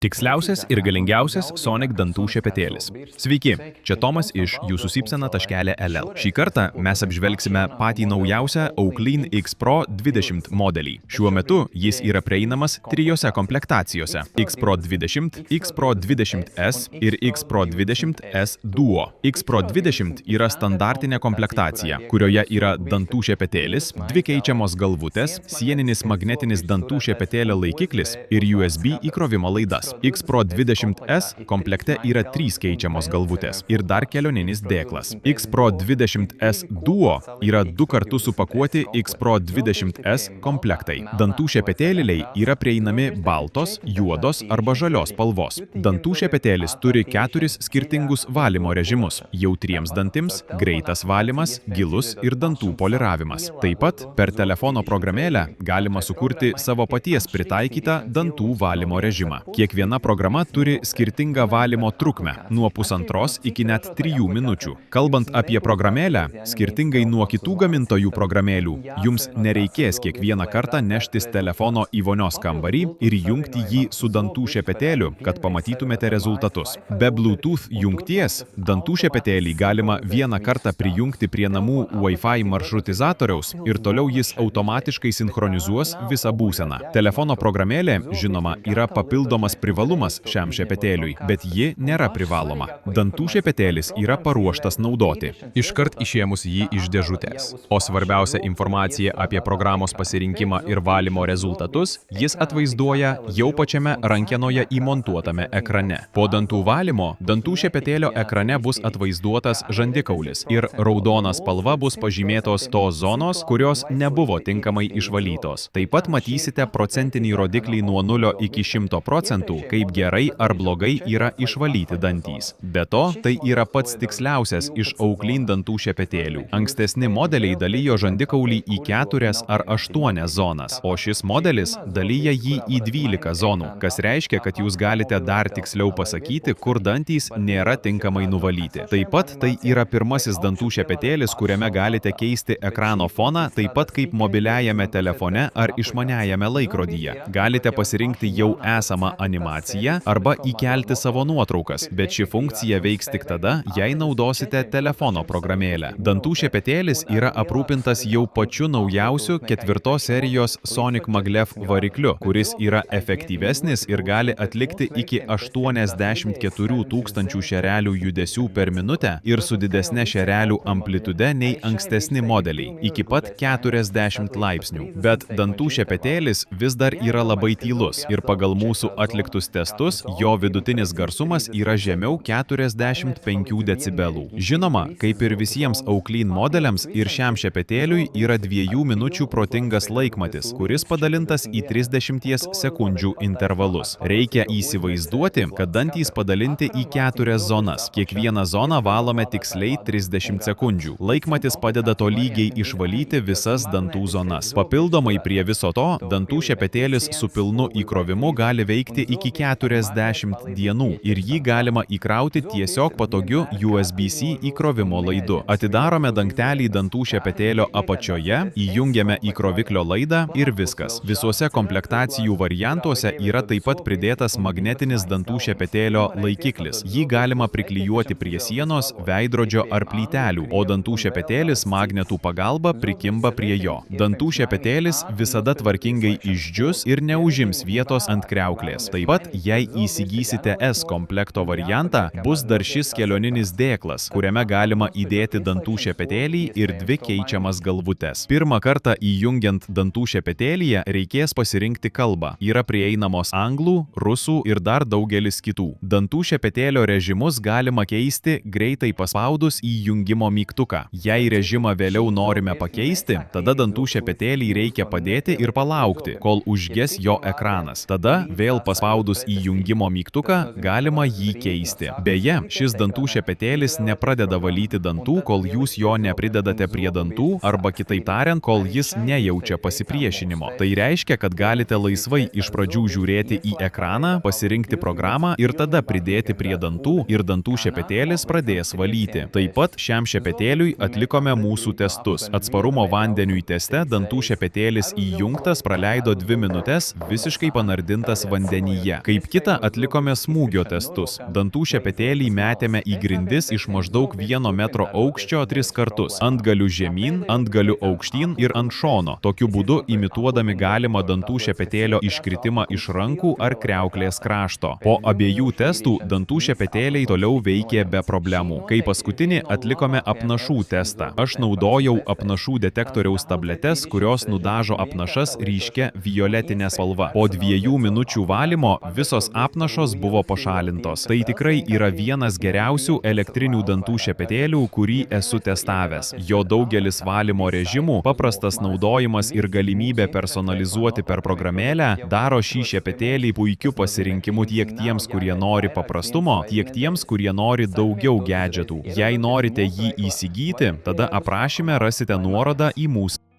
Tiksliausias ir galingiausias Sonic dantų šepetėlis. Sveiki, čia Tomas iš jūsusipsena.ll. Šį kartą mes apžvelgsime patį naujausią Oaklyn X Pro 20 modelį. Šiuo metu jis yra prieinamas trijose komplektacijose – X Pro 20, X Pro 20S ir X Pro 20S Duo. X Pro 20 yra standartinė komplektacija, kurioje yra dantų šepetėlis, dvi keičiamos galvutės, sieninis magnetinis dantų šepetėlio laikiklis ir USB įkrovimo laidas. X Pro 20S komplekte yra 3 keičiamos galvutės ir dar kelioninis dėklas. X Pro 20S Duo yra 2 kartu supakuoti X Pro 20S komplektai. Dantų šepetėliai yra prieinami baltos, juodos arba žalios spalvos. Dantų šepetėlis turi 4 skirtingus valymo režimus – jautriems dantims, greitas valymas, gilus ir dantų poliravimas. Taip pat per telefono programėlę galima sukurti savo paties pritaikytą dantų valymo režimą. Kiekviena programa turi skirtingą valymo trukmę – nuo 1,5 iki net 3 minučių. Kalbant apie programėlę, skirtingai nuo kitų gamintojų programėlių, jums nereikės kiekvieną kartą neštis telefono į vonios kambarį ir jungti jį su dantų šepetėliu, kad pamatytumėte rezultatus. Be Bluetooth jungties, dantų šepetėlį galima vieną kartą prijungti prie namų Wi-Fi maršrutizatoriaus ir toliau jis automatiškai sinchronizuos visą būseną. Telefono programėlė, žinoma, yra papildomas privalumas šiam šepetėliui, bet ji nėra privaloma. Dantų šepetėlis yra paruoštas naudoti. Iškart išėmus jį iš dėžutės. O svarbiausia informacija apie programos pasirinkimą ir valymo rezultatus jis atvaizduoja jau pačiame rankenoje įmontuotame ekrane. Po dantų valymo, dantų šepetėlio ekrane bus atvaizduotas žandikaulis ir raudona spalva bus pažymėtos tos zonos, kurios nebuvo tinkamai išvalytos. Taip pat matysite procentinį rodiklį nuo 0 iki 100%, kaip gerai ar blogai yra išvalyti dantys. Be to, tai yra pats tiksliausias iš Oaklyn dantų šepetėlių. Ankstesni modeliai dalijo žandikaulį į 4 ar 8 zonas, o šis modelis dalyja jį į 12 zonų, kas reiškia, kad jūs galite dar tiksliau pasakyti, kur dantys nėra tinkamai nuvalyti. Taip pat tai yra pirmasis dantų šepetėlis, kuriame galite keisti ekrano foną, taip pat kaip mobiliajame telefone ar išmaniajame laikrodyje. Galite pasirinkti jau esamą animaciją arba įkelti savo nuotraukas, bet ši funkcija veiks tik tada, jei naudosite telefono programėlę. Dantų šepetėlis yra aprūpintas jau pačiu naujausiu 4 serijos Sonic Maglev varikliu, kuris yra efektyvesnis ir gali atlikti iki 84 000 šerelių judesių per minutę ir su didesne šerelių amplitude nei ankstesni modeliai, iki pat 40 laipsnių. Bet dantų šepetėlis vis dar yra labai tylus ir pagal mūsų atliktus testus, jo vidutinis garsumas yra žemiau 45 decibelų. Žinoma, kaip ir visiems Oaklyn modeliams, ir šiam šepetėliui yra 2 minučių protingas laikmatis, kuris padalintas į 30 sekundžių intervalus. Reikia įsivaizduoti, kad dantys padalinti į 4 zonas. Kiekvieną zoną valome tiksliai 30 sekundžių. Laikmatis padeda tolygiai išvalyti visas dantų zonas. Papildomai prie viso to, dantų šepetėlis su pilnu įkrovimu gali veikti iki 40 dienų ir jį galima įkrauti tiesiog patogiu USB-C įkrovimo laidu. Atidarome dangtelį dantų šepetėlio apačioje, įjungiame įkroviklio laidą ir viskas. Visuose komplektacijų variantuose yra taip pat pridėtas magnetinis dantų šepetėlio laikiklis. Jį galima priklijuoti prie sienos, veidrodžio ar plytelių, o dantų šepetėlis magnetų pagalba prikimba prie jo. Dantų šepetėlis visada tvarkingai išdžius ir neužims vietos ant kriauklės. Taip pat, jei įsigysite S komplekto variantą, bus dar šis kelioninis dėklas, kuriame galima įdėti dantų šepetėlį ir 2 keičiamas galvutes. Pirmą kartą įjungiant dantų šepetėlyje reikės pasirinkti kalbą. Yra prieinamos anglų, rusų ir dar daugelis kitų. Dantų šepetėlio režimus galima keisti greitai paspaudus įjungimo mygtuką. Jei režimą vėliau norime pakeisti, tada dantų šepetėlį reikia padėti ir palaukti, kol užges jo ekranas. Tada vėl paspaudus įjungimo mygtuką galima jį keisti. Beje, šis dantų šepetėlis nepradeda valyti dantų, kol jūs jo nepridedate prie dantų arba kitaip tariant, kol jis nejaučia pasipriešinimo. Tai reiškia, kad galite laisvai iš pradžių žiūrėti į ekraną, pasirinkti programą ir tada pridėti prie dantų ir dantų šepetėlis pradės valyti. Taip pat šiam šepetėliui atlikome mūsų testus. Atsparumo vandeniui teste dantų šepetėlis įjungtas praleido 2 minutes visiškai panardintas vandenyje. Nauja. Kaip kita atlikome smūgio testus. Dantų šepetėlį metėme į grindis iš maždaug 1 metro aukščio 3 kartus. Antgaliu žemyn, antgaliu aukštyn ir ant šono. Tokiu būdu imituodami galimą dantų šepetėlio iškritimą iš rankų ar kriauklės krašto. Po abiejų testų dantų šepetėliai toliau veikė be problemų. Kai paskutinį atlikome apnašų testą. Aš naudojau apnašų detektoriaus tabletes, kurios nudažo apnašas ryškia violetinė spalva. Po 2 minučių valymo visos apnašos buvo pašalintos. Tai tikrai yra vienas geriausių elektrinių dantų šepetėlių, kurį esu testavęs. Jo daugelis valymo režimų, paprastas naudojimas ir galimybė personalizuoti per programėlę daro šį šepetėlį puikiu pasirinkimu tiek tiems, kurie nori paprastumo, tiek tiems, kurie nori daugiau gadgetų. Jei norite jį įsigyti, tada aprašyme rasite nuorodą į mūsų